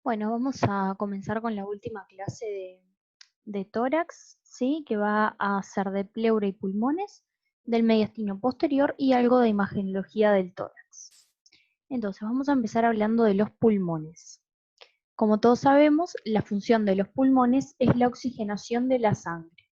Bueno, vamos a comenzar con la última clase de tórax, ¿sí? Que va a ser de pleura y pulmones, del mediastino posterior y algo de imagenología del tórax. Entonces, vamos a empezar hablando de los pulmones. Como todos sabemos, la función de los pulmones es la oxigenación de la sangre.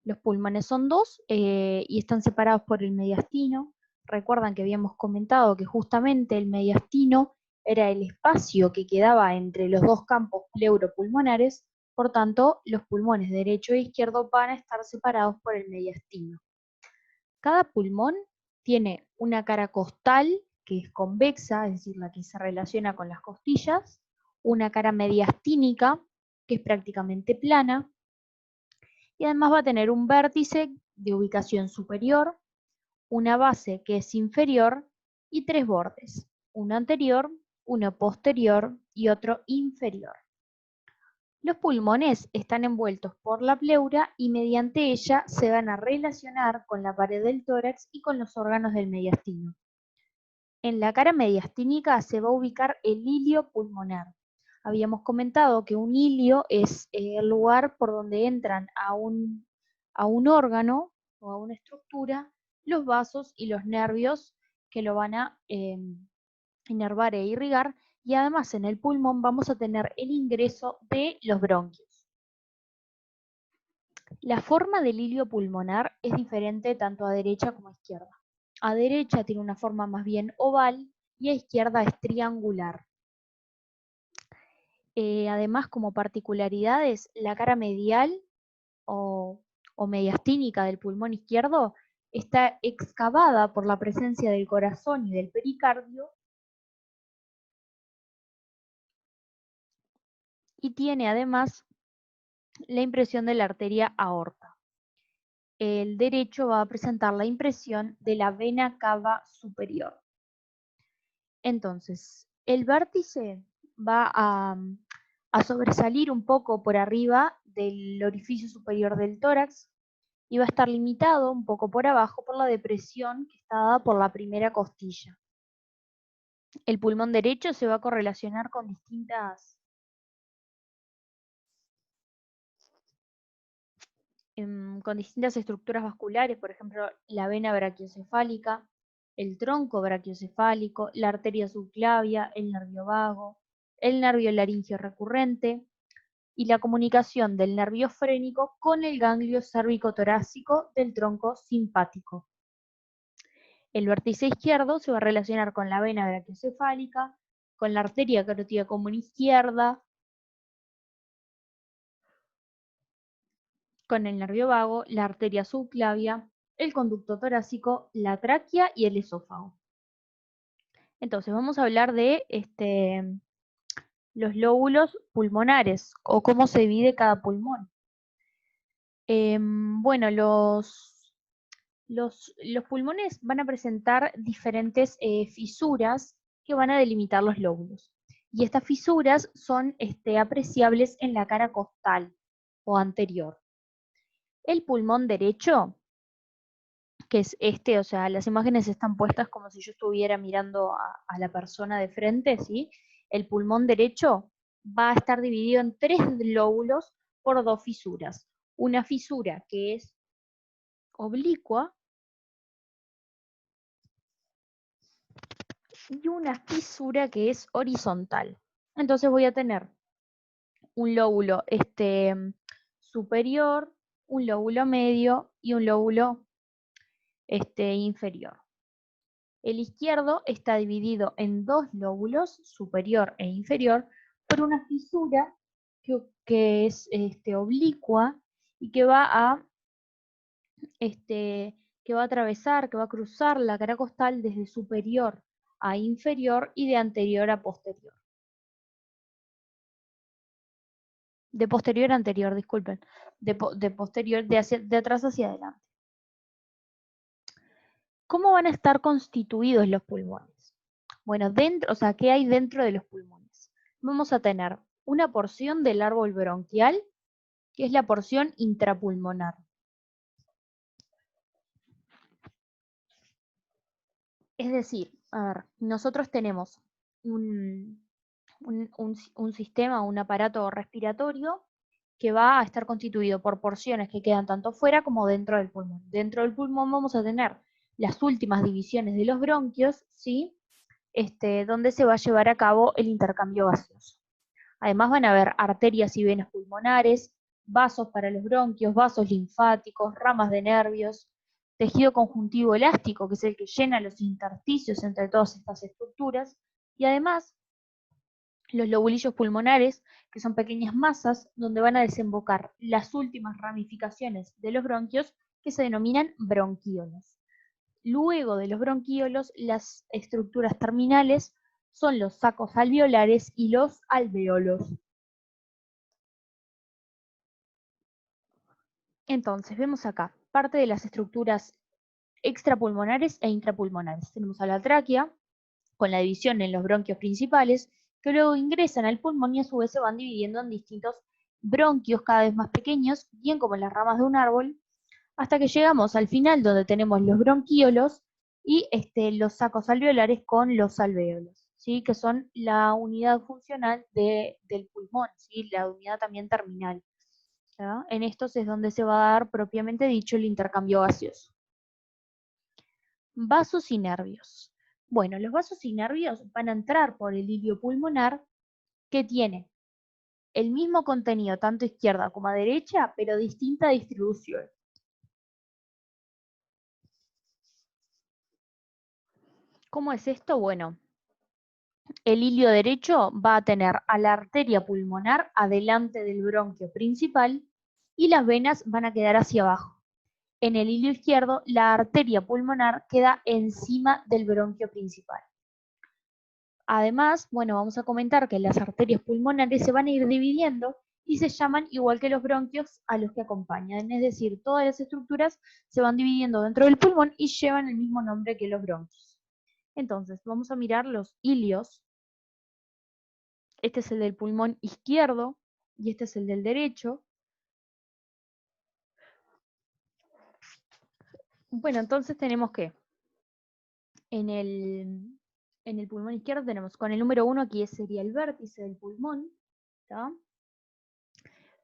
Los pulmones son dos y están separados por el mediastino. Recuerdan que habíamos comentado que justamente el mediastino era el espacio que quedaba entre los dos campos pleuropulmonares, por tanto, los pulmones derecho e izquierdo van a estar separados por el mediastino. Cada pulmón tiene una cara costal, que es convexa, es decir, la que se relaciona con las costillas, una cara mediastínica, que es prácticamente plana, y además va a tener un vértice de ubicación superior, una base que es inferior y tres bordes, uno anterior, uno posterior y otro inferior. Los pulmones están envueltos por la pleura y mediante ella se van a relacionar con la pared del tórax y con los órganos del mediastino. En la cara mediastínica se va a ubicar el hilio pulmonar. Habíamos comentado que un hilio es el lugar por donde entran a un órgano o a una estructura los vasos y los nervios que lo van a inervar e irrigar, y además en el pulmón vamos a tener el ingreso de los bronquios. La forma del hilio pulmonar es diferente tanto a derecha como a izquierda. A derecha tiene una forma más bien oval y a izquierda es triangular. Además, como particularidades, la cara medial o, o mediastínica del pulmón izquierdo está excavada por la presencia del corazón y del pericardio y tiene además la impresión de la arteria aorta. El derecho va a presentar la impresión de la vena cava superior. Entonces, el vértice va a sobresalir un poco por arriba del orificio superior del tórax y va a estar limitado un poco por abajo por la depresión que está dada por la primera costilla. El pulmón derecho se va a correlacionar con distintas estructuras vasculares, por ejemplo, la vena brachiocefálica, el tronco brachiocefálico, la arteria subclavia, el nervio vago, el nervio laringio recurrente y la comunicación del nervio frénico con el ganglio cérvico-torácico del tronco simpático. El vértice izquierdo se va a relacionar con la vena brachiocefálica, con la arteria carótida común izquierda, con el nervio vago, la arteria subclavia, el conducto torácico, la tráquea y el esófago. Entonces vamos a hablar de los lóbulos pulmonares o cómo se divide cada pulmón. Bueno, los pulmones van a presentar diferentes fisuras que van a delimitar los lóbulos. Y estas fisuras son apreciables en la cara costal o anterior. El pulmón derecho, que es o sea, las imágenes están puestas como si yo estuviera mirando a la persona de frente, ¿sí? El pulmón derecho va a estar dividido en tres lóbulos por dos fisuras. Una fisura que es oblicua y una fisura que es horizontal. Entonces voy a tener un lóbulo superior, un lóbulo medio y un lóbulo inferior. El izquierdo está dividido en dos lóbulos, superior e inferior, por una fisura que es oblicua y que va a atravesar, que va a cruzar la cara costal desde superior a inferior y de anterior a posterior. De posterior a anterior, disculpen. De posterior, de atrás hacia adelante. ¿Cómo van a estar constituidos los pulmones? Bueno, o sea, ¿qué hay dentro de los pulmones? Vamos a tener una porción del árbol bronquial, que es la porción intrapulmonar. Es decir, a ver, nosotros tenemos un sistema, un aparato respiratorio que va a estar constituido por porciones que quedan tanto fuera como dentro del pulmón. Dentro del pulmón vamos a tener las últimas divisiones de los bronquios, ¿sí? Donde se va a llevar a cabo el intercambio gaseoso. Además van a haber arterias y venas pulmonares, vasos para los bronquios, vasos linfáticos, ramas de nervios, tejido conjuntivo elástico, que es el que llena los intersticios entre todas estas estructuras, y además los lobulillos pulmonares, que son pequeñas masas donde van a desembocar las últimas ramificaciones de los bronquios, que se denominan bronquiolos. Luego de los bronquiolos, las estructuras terminales son los sacos alveolares y los alvéolos. Entonces, vemos acá parte de las estructuras extrapulmonares e intrapulmonares. Tenemos a la tráquea, con la división en los bronquios principales, que luego ingresan al pulmón y a su vez se van dividiendo en distintos bronquios cada vez más pequeños, bien como las ramas de un árbol, hasta que llegamos al final donde tenemos los bronquiolos y los sacos alveolares con los alvéolos, ¿sí? Que son la unidad funcional del pulmón, ¿sí? La unidad también terminal. ¿Ya? En estos es donde se va a dar propiamente dicho el intercambio gaseoso. Vasos y nervios. Bueno, los vasos y nervios van a entrar por el hilio pulmonar que tiene el mismo contenido tanto a izquierda como a derecha, pero distinta distribución. ¿Cómo es esto? Bueno, el hilio derecho va a tener a la arteria pulmonar adelante del bronquio principal y las venas van a quedar hacia abajo. En el hilio izquierdo, la arteria pulmonar queda encima del bronquio principal. Además, bueno, vamos a comentar que las arterias pulmonares se van a ir dividiendo y se llaman igual que los bronquios a los que acompañan. Es decir, todas las estructuras se van dividiendo dentro del pulmón y llevan el mismo nombre que los bronquios. Entonces, vamos a mirar los ilios. Este es el del pulmón izquierdo y este es el del derecho. Bueno, entonces tenemos que en el pulmón izquierdo tenemos con el número 1, aquí sería el vértice del pulmón, ¿tá?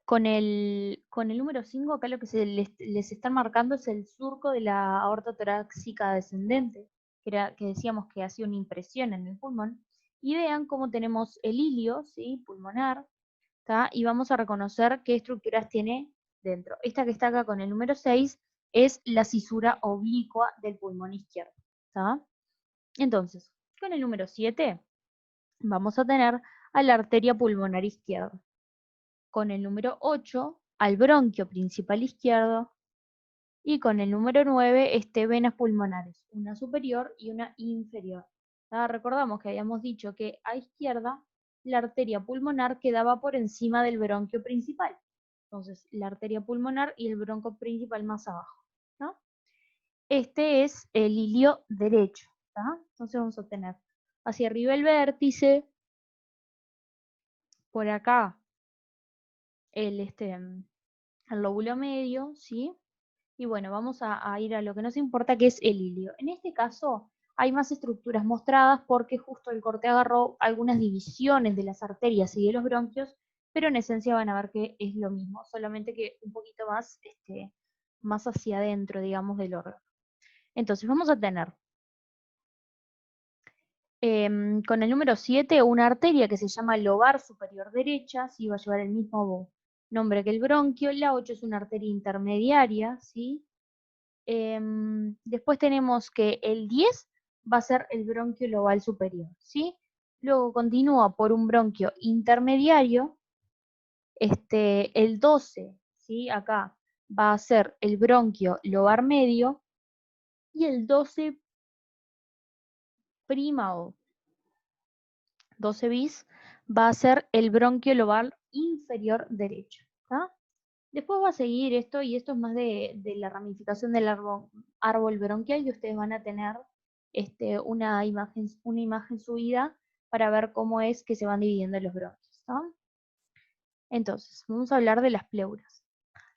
Con el número 5, acá lo que les están marcando es el surco de la aorta torácica descendente, que decíamos que hacía una impresión en el pulmón. Y vean cómo tenemos el hilio, ¿sí? Pulmonar, ¿tá? Y vamos a reconocer qué estructuras tiene dentro. Esta que está acá con el número 6 es la cisura oblicua del pulmón izquierdo, ¿tá? Entonces, con el número 7 vamos a tener a la arteria pulmonar izquierda. Con el número 8 al bronquio principal izquierdo. Y con el número 9 venas pulmonares, una superior y una inferior. Recordamos que habíamos dicho que a izquierda la arteria pulmonar quedaba por encima del bronquio principal. Entonces, la arteria pulmonar y el bronquio principal más abajo, ¿no? Este es el hilio derecho, ¿tá? Entonces vamos a tener hacia arriba el vértice, por acá el lóbulo medio, ¿sí? Y bueno, vamos a ir a lo que nos importa, que es el hilio. En este caso hay más estructuras mostradas porque justo el corte agarró algunas divisiones de las arterias y de los bronquios, pero en esencia van a ver que es lo mismo, solamente que un poquito más, más hacia adentro, digamos, del órgano. Entonces vamos a tener con el número 7 una arteria que se llama lobar superior derecha, ¿sí? Va a llevar el mismo nombre que el bronquio. La 8 es una arteria intermediaria, ¿sí? Después tenemos que el 10 va a ser el bronquio lobal superior, ¿sí? Luego continúa por un bronquio intermediario, el 12, ¿sí? Acá va a ser el bronquio lobar medio, y el 12' o 12 bis va a ser el bronquio lobar inferior derecho, ¿tá? Después va a seguir esto, y esto es más de la ramificación del árbol bronquial, y ustedes van a tener una imagen subida para ver cómo es que se van dividiendo los bronquios, ¿no? Entonces, vamos a hablar de las pleuras.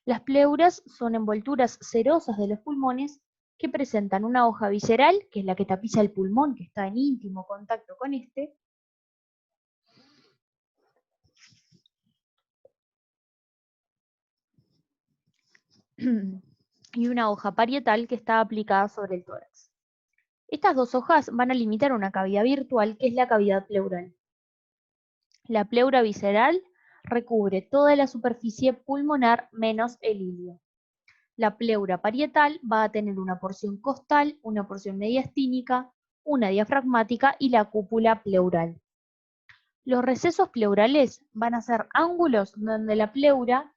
Las pleuras son envolturas serosas de los pulmones que presentan una hoja visceral, que es la que tapiza el pulmón, que está en íntimo contacto con y una hoja parietal que está aplicada sobre el tórax. Estas dos hojas van a limitar una cavidad virtual que es la cavidad pleural. La pleura visceral recubre toda la superficie pulmonar menos el ilio. La pleura parietal va a tener una porción costal, una porción mediastínica, una diafragmática y la cúpula pleural. Los recesos pleurales van a ser ángulos donde la pleura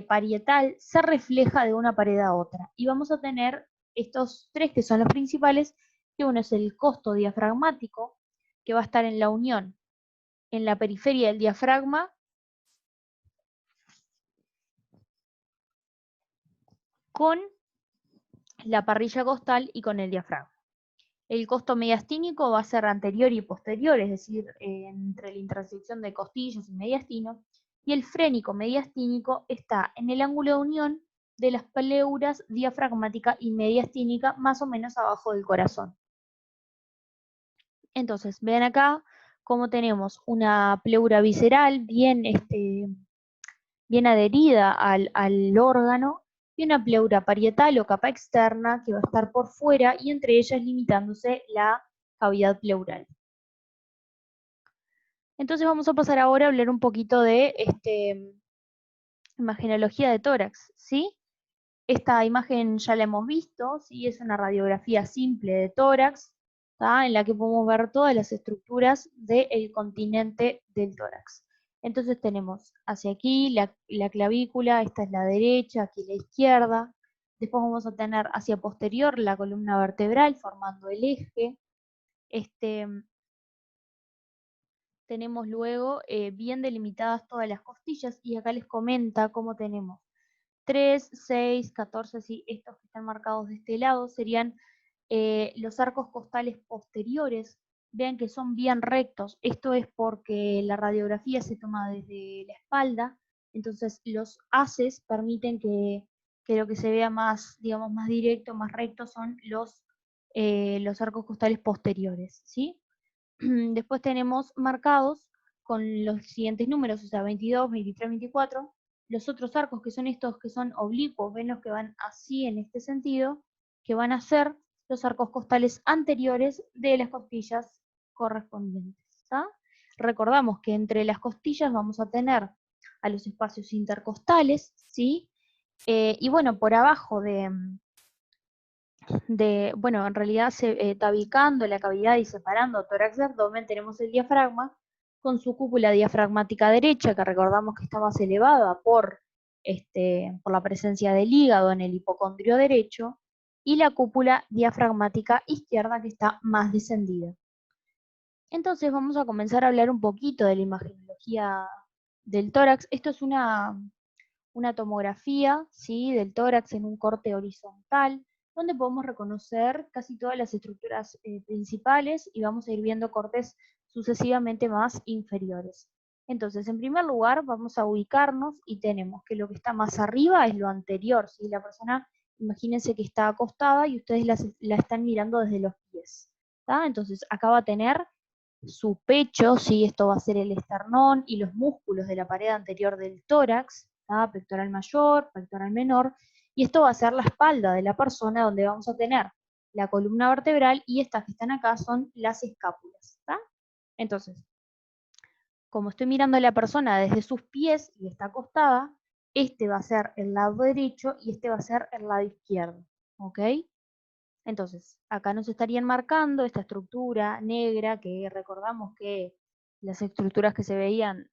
parietal se refleja de una pared a otra. Y vamos a tener estos tres que son los principales, que uno es el costo diafragmático, que va a estar en la unión en la periferia del diafragma con la parrilla costal y con el diafragma. El costo mediastínico va a ser anterior y posterior, es decir, entre la intersección de costillas y mediastino, y el frénico mediastínico está en el ángulo de unión de las pleuras diafragmática y mediastínica, más o menos abajo del corazón. Entonces, vean acá cómo tenemos una pleura visceral bien adherida al órgano, y una pleura parietal o capa externa que va a estar por fuera y entre ellas limitándose la cavidad pleural. Entonces vamos a pasar ahora a hablar un poquito de imagenología de tórax, ¿sí? Esta imagen ya la hemos visto, ¿sí? Es una radiografía simple de tórax, ¿tá? En la que podemos ver todas las estructuras del continente del tórax. Entonces tenemos hacia aquí la clavícula, esta es la derecha, aquí la izquierda. Después vamos a tener hacia posterior la columna vertebral formando el eje. Tenemos luego bien delimitadas todas las costillas y acá les comenta cómo tenemos 3, 6, 14, sí, estos que están marcados de este lado serían los arcos costales posteriores. Vean que son bien rectos. Esto es porque la radiografía se toma desde la espalda, entonces los haces permiten que lo que se vea más, digamos, más directo, más recto son los arcos costales posteriores, ¿sí? Después tenemos marcados con los siguientes números, o sea, 22, 23, 24, los otros arcos que son estos que son oblicuos, ven los que van así en este sentido, que van a ser los arcos costales anteriores de las costillas correspondientes. ¿Tá? Recordamos que entre las costillas vamos a tener a los espacios intercostales, ¿sí? Y bueno, por abajo bueno, en realidad tabicando la cavidad y separando tórax y abdomen, tenemos el diafragma con su cúpula diafragmática derecha, que recordamos que está más elevada por la presencia del hígado en el hipocondrio derecho, y la cúpula diafragmática izquierda, que está más descendida. Entonces vamos a comenzar a hablar un poquito de la imagenología del tórax. Esto es una tomografía, ¿sí? Del tórax en un corte horizontal, donde podemos reconocer casi todas las estructuras principales y vamos a ir viendo cortes sucesivamente más inferiores. Entonces, en primer lugar, vamos a ubicarnos y tenemos que lo que está más arriba es lo anterior, ¿sí? La persona, imagínense que está acostada y ustedes la están mirando desde los pies, ¿tá? Entonces, acá va a tener su pecho, ¿sí? Esto va a ser el esternón y los músculos de la pared anterior del tórax, ¿tá? Pectoral mayor, pectoral menor, y esto va a ser la espalda de la persona, donde vamos a tener la columna vertebral, y estas que están acá son las escápulas, ¿tá? Entonces, como estoy mirando a la persona desde sus pies y está acostada, este va a ser el lado derecho y este va a ser el lado izquierdo, ¿ok? Entonces, acá nos estarían marcando esta estructura negra, que recordamos que las estructuras que se veían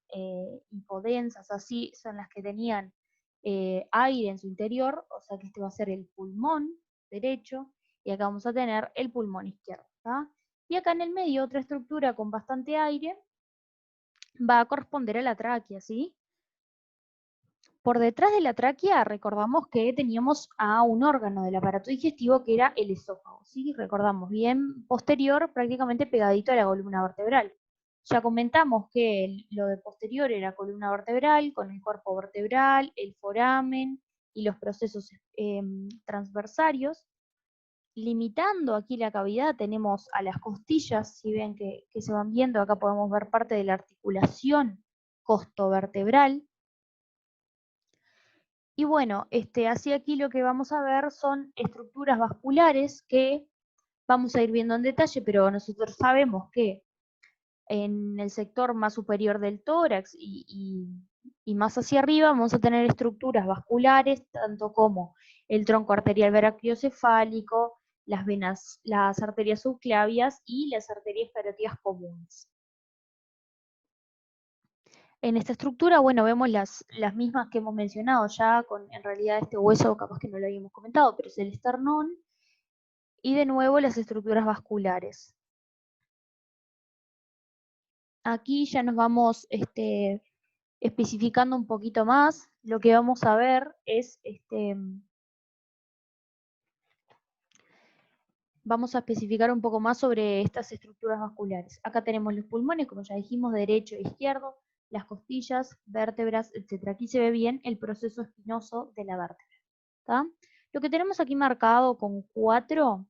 hipodensas, así, son las que tenían aire en su interior, o sea que este va a ser el pulmón derecho, y acá vamos a tener el pulmón izquierdo, ¿tá? Y acá en el medio, otra estructura con bastante aire, va a corresponder a la tráquea, ¿sí? Por detrás de la tráquea recordamos que teníamos a un órgano del aparato digestivo que era el esófago, ¿sí? Recordamos, bien posterior, prácticamente pegadito a la columna vertebral. Ya comentamos que lo de posterior era columna vertebral, con el cuerpo vertebral, el foramen y los procesos transversarios. Limitando aquí la cavidad tenemos a las costillas, si ven que se van viendo, acá podemos ver parte de la articulación costovertebral. Y bueno, así aquí lo que vamos a ver son estructuras vasculares que vamos a ir viendo en detalle, pero nosotros sabemos que en el sector más superior del tórax y más hacia arriba vamos a tener estructuras vasculares, tanto como el tronco arterial brachiocefálico, las venas, las arterias subclavias y las arterias carótidas comunes. En esta estructura, bueno, vemos las mismas que hemos mencionado ya, con en realidad este hueso capaz que no lo habíamos comentado, pero es el esternón, y de nuevo las estructuras vasculares. Aquí ya nos vamos especificando un poquito más. Lo que vamos a ver es, vamos a especificar un poco más sobre estas estructuras vasculares. Acá tenemos los pulmones, como ya dijimos, derecho e izquierdo, las costillas, vértebras, etc. Aquí se ve bien el proceso espinoso de la vértebra. ¿Tá? Lo que tenemos aquí marcado con 4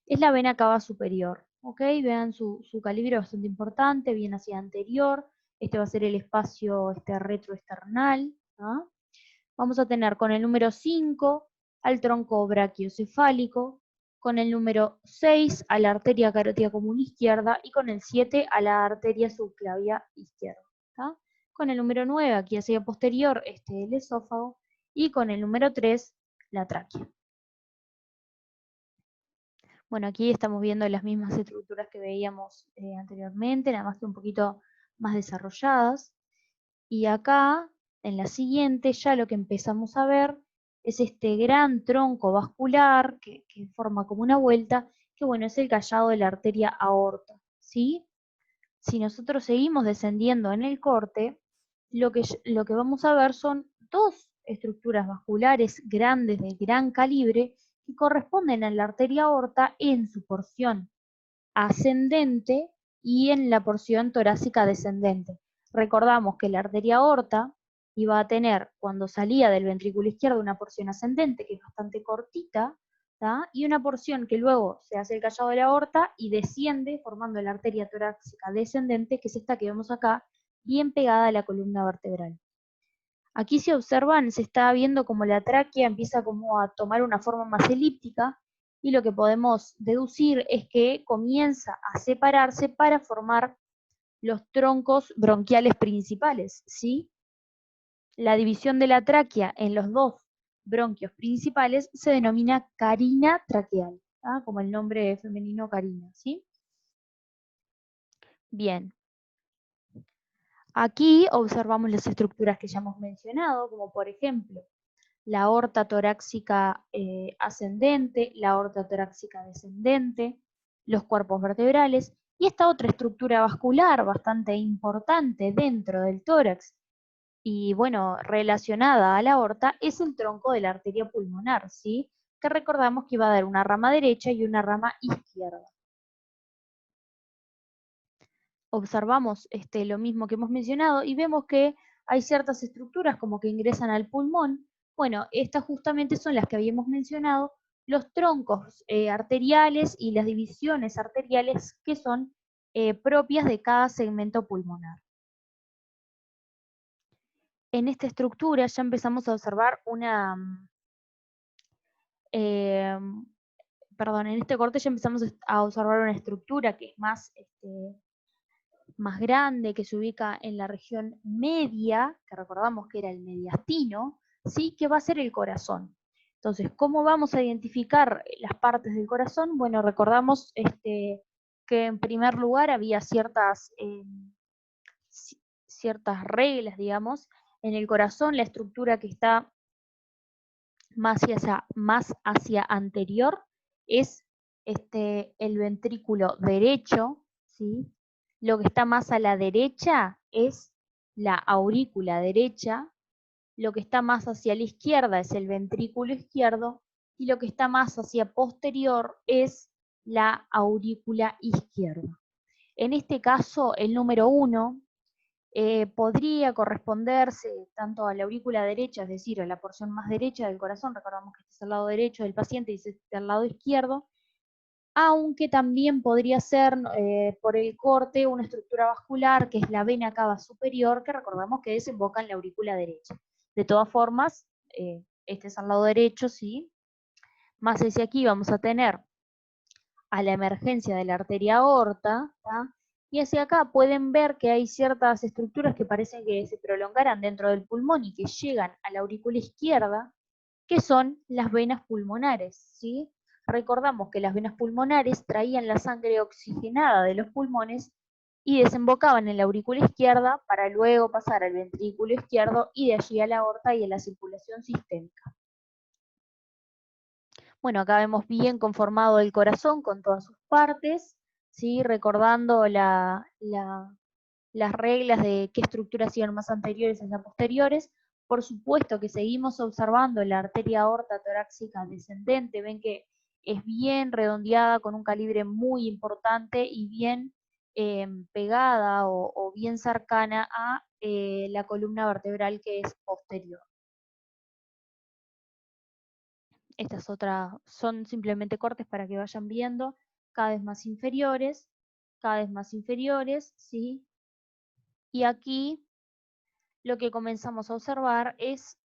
es la vena cava superior. ¿Ok? Vean su calibre bastante importante, bien hacia anterior. Este va a ser el espacio retroesternal. ¿Ah? Vamos a tener con el número 5 al tronco brachiocefálico, con el número 6 a la arteria carótida común izquierda y con el 7 a la arteria subclavia izquierda. ¿Tá? Con el número 9 aquí hacia posterior el esófago y con el número 3 la tráquea. Bueno, aquí estamos viendo las mismas estructuras que veíamos anteriormente, nada más que un poquito más desarrolladas. Y acá, en la siguiente, ya lo que empezamos a ver es este gran tronco vascular que forma como una vuelta, que bueno, es el callado de la arteria aorta, ¿sí? Si nosotros seguimos descendiendo en el corte, lo que vamos a ver son 2 estructuras vasculares grandes de gran calibre que corresponden a la arteria aorta en su porción ascendente y en la porción torácica descendente. Recordamos que la arteria aorta iba a tener, cuando salía del ventrículo izquierdo, una porción ascendente que es bastante cortita, ¿tá? Y una porción que luego se hace el callado de la aorta y desciende formando la arteria torácica descendente, que es esta que vemos acá, bien pegada a la columna vertebral. Aquí si observan, se está viendo como la tráquea empieza como a tomar una forma más elíptica y lo que podemos deducir es que comienza a separarse para formar los troncos bronquiales principales, ¿sí? La división de la tráquea en los 2 bronquios principales se denomina carina traqueal, ¿tá? Como el nombre femenino carina, ¿sí? Bien. Aquí observamos las estructuras que ya hemos mencionado, como por ejemplo la aorta torácica ascendente, la aorta torácica descendente, los cuerpos vertebrales y esta otra estructura vascular bastante importante dentro del tórax y bueno, relacionada a la aorta es el tronco de la arteria pulmonar, ¿sí? Que recordamos que iba a dar una rama derecha y una rama izquierda. Observamos lo mismo que hemos mencionado y vemos que hay ciertas estructuras como que ingresan al pulmón. Bueno, estas justamente son las que habíamos mencionado, los troncos arteriales y las divisiones arteriales que son propias de cada segmento pulmonar. En esta estructura ya empezamos a observar perdón, en este corte ya empezamos a observar una estructura que es más grande, que se ubica en la región media, que recordamos que era el mediastino, ¿sí? Que va a ser el corazón. Entonces, ¿cómo vamos a identificar las partes del corazón? Bueno, recordamos que en primer lugar había ciertas reglas, digamos. En el corazón, la estructura que está más hacia anterior es el ventrículo derecho, ¿sí? Lo que está más a la derecha es la aurícula derecha, lo que está más hacia la izquierda es el ventrículo izquierdo y lo que está más hacia posterior es la aurícula izquierda. En este caso, el número 1 podría corresponderse tanto a la aurícula derecha, es decir, a la porción más derecha del corazón, recordamos que este es el lado derecho del paciente y este es el lado izquierdo, aunque también podría ser por el corte una estructura vascular que es la vena cava superior, que recordamos que desemboca en la aurícula derecha. De todas formas, este es al lado derecho, ¿sí? Más hacia aquí vamos a tener a la emergencia de la arteria aorta, ¿tá? Y hacia acá pueden ver que hay ciertas estructuras que parecen que se prolongaran dentro del pulmón y que llegan a la aurícula izquierda, que son las venas pulmonares, ¿sí? Recordamos que las venas pulmonares traían la sangre oxigenada de los pulmones y desembocaban en la aurícula izquierda para luego pasar al ventrículo izquierdo y de allí a la aorta y a la circulación sistémica. Bueno, acá vemos bien conformado el corazón con todas sus partes, ¿sí? Recordando las reglas de qué estructuras iban más anteriores hacia posteriores. Por supuesto que seguimos observando la arteria aorta torácica descendente, ven que es bien redondeada con un calibre muy importante y bien pegada o bien cercana a la columna vertebral que es posterior. Estas otras son simplemente cortes para que vayan viendo cada vez más inferiores, ¿sí? Y aquí lo que comenzamos a observar es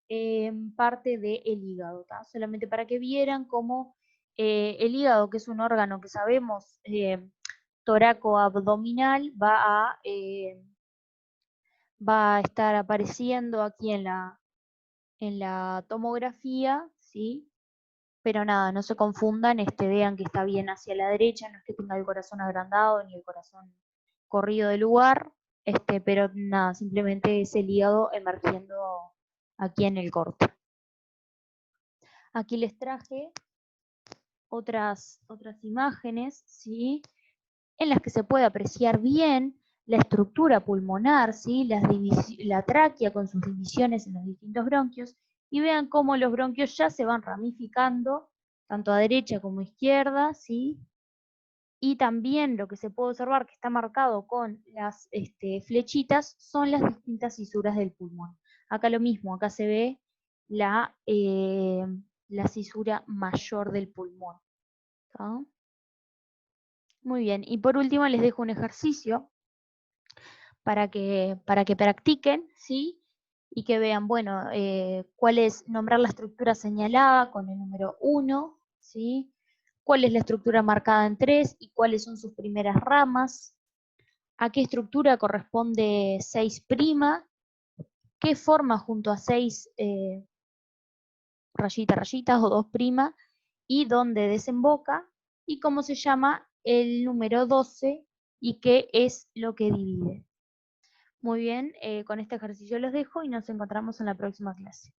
parte del hígado, ¿tá? Solamente para que vieran cómo el hígado, que es un órgano que sabemos toraco-abdominal, va a estar apareciendo aquí en la tomografía, ¿sí? Pero nada, no se confundan, vean que está bien hacia la derecha, no es que tenga el corazón agrandado ni el corazón corrido del lugar, pero nada, simplemente es el hígado emergiendo aquí en el corte. Aquí les traje otras imágenes, ¿sí? En las que se puede apreciar bien la estructura pulmonar, ¿sí? La tráquea con sus divisiones en los distintos bronquios, y vean cómo los bronquios ya se van ramificando, tanto a derecha como a izquierda, ¿sí? Y también lo que se puede observar que está marcado con las flechitas son las distintas cisuras del pulmón. Acá lo mismo, acá se ve la cisura mayor del pulmón. ¿Tá? Muy bien, y por último les dejo un ejercicio para que practiquen, ¿sí? Y que vean, bueno, cuál es nombrar la estructura señalada con el número 1, ¿sí? Cuál es la estructura marcada en 3 y cuáles son sus primeras ramas, a qué estructura corresponde 6', qué forma junto a 6 rayitas o 2', y dónde desemboca, y cómo se llama el número 12 y qué es lo que divide. Muy bien, con este ejercicio los dejo y nos encontramos en la próxima clase.